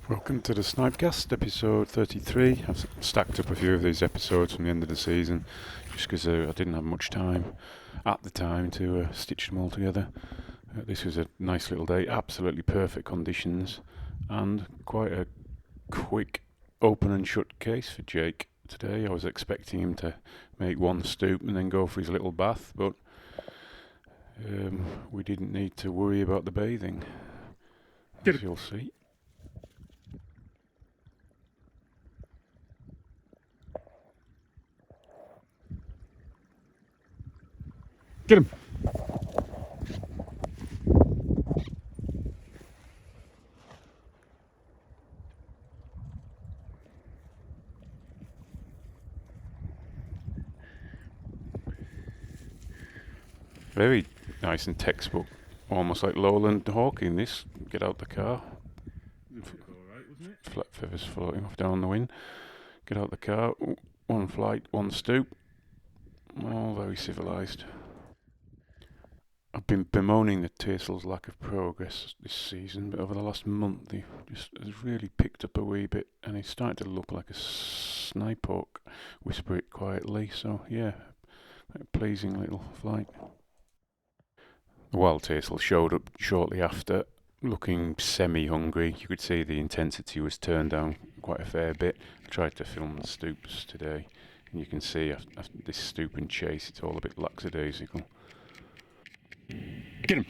Welcome to the Snipecast, episode 33. I've stacked up a few of these episodes from the end of the season, just because I didn't have much time at the time to stitch them all together. This was a nice little day, absolutely perfect conditions, and quite a quick open and shut case for Jake today. I was expecting him to make one stoop and then go for his little bath, but we didn't need to worry about the bathing, as you'll see. Get him. Very nice and textbook, almost like lowland hawking. This, get out the car. Flat feathers floating off down the wind. Get out the car. One flight, one stoop. All very civilised. I've been bemoaning the Tearsal's lack of progress this season, but over the last month he just has really picked up a wee bit, and he's starting to look like a snipehawk. Whisper it quietly. So yeah, a pleasing little flight. The wild Tearsal showed up shortly after, looking semi-hungry. You could see the intensity was turned down quite a fair bit. I tried to film the Stoops today, and you can see after this stoop and chase, it's all a bit lackadaisical. Get him.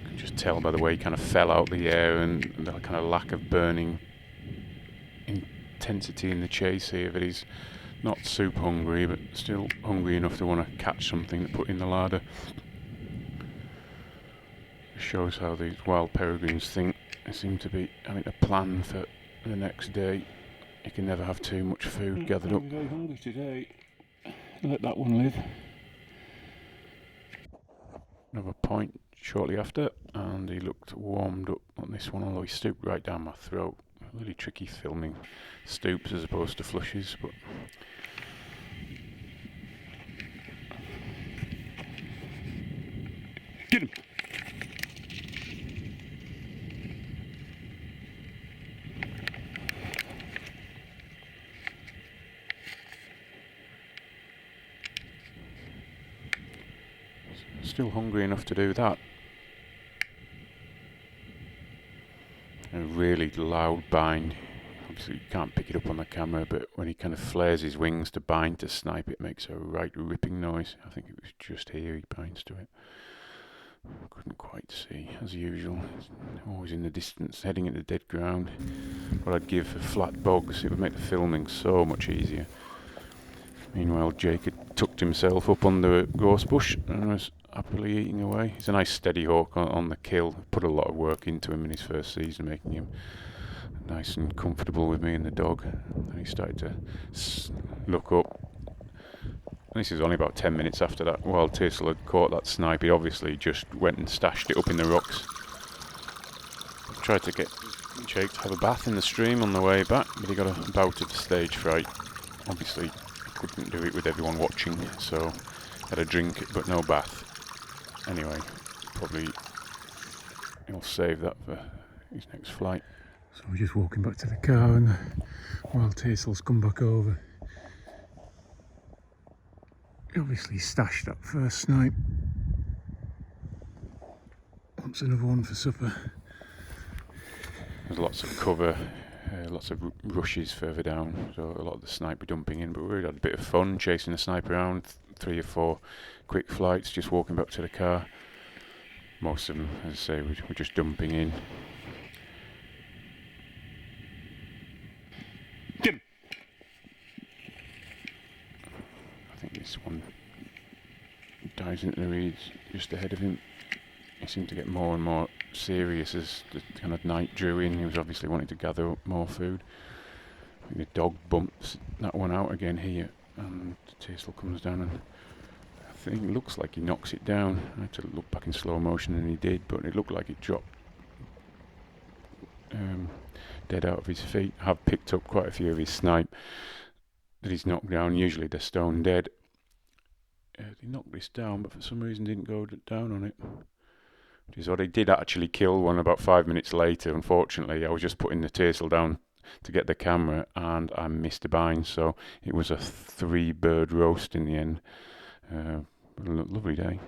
You can just tell by the way he kind of fell out the air and the kind of lack of burning intensity in the chase here, that he's not super hungry, but still hungry enough to want to catch something to put in the larder. It shows how these wild peregrines think. They seem to be having a plan for the next day. You can never have too much food gathered up. I'm very hungry today. Let that one live. Another point shortly after, and he looked warmed up on this one, although he stooped right down my throat. Really tricky filming stoops as opposed to flushes, but Get him. still hungry enough to do that. A really loud bind. Obviously you can't pick it up on the camera, but when he kind of flares his wings to bind to snipe, it makes a right ripping noise. I think it was just here he binds to it. Couldn't quite see, as usual. He's always in the distance, heading into dead ground. What I'd give for flat bogs, it would make the filming so much easier. Meanwhile, Jake had tucked himself up under a gorse bush and was happily eating away. He's a nice steady hawk on the kill. Put a lot of work into him in his first season, making him nice and comfortable with me and the dog. And he started to look up. And this is only about 10 minutes after that wild Tearsal had caught that snipe. He obviously just went and stashed it up in the rocks. Tried to get Jake to have a bath in the stream on the way back, but he got a bout of stage fright. Obviously couldn't do it with everyone watching, so had a drink but no bath. Anyway, probably he'll save that for his next flight. So we're just walking back to the car and the wild Tearsal's come back over. He obviously stashed that first snipe. Wants another one for supper. There's lots of cover, lots of rushes further down, so a lot of the snipe we're dumping in, but we really had a bit of fun chasing the snipe around. 3 or 4 quick flights, just walking back to the car. Most of them, as I say, we're just dumping in. Get him. I think this one dives into the reeds just ahead of him. He seemed to get more and more serious as the kind of night drew in. He was obviously wanting to gather up more food. I think the dog bumps that one out again here, and the Tearsal comes down, and I think it looks like he knocks it down. I had to look back in slow motion, and he did, but it looked like it dropped dead out of his feet. I have picked up quite a few of his snipe that he's knocked down. Usually they're stone dead, he knocked this down, but for some reason didn't go down on it. Which is odd. He did actually kill one about 5 minutes later. Unfortunately, I was just putting the tassel down to get the camera, and I missed a bind, so it was a 3-bird roast in the end. Lovely day.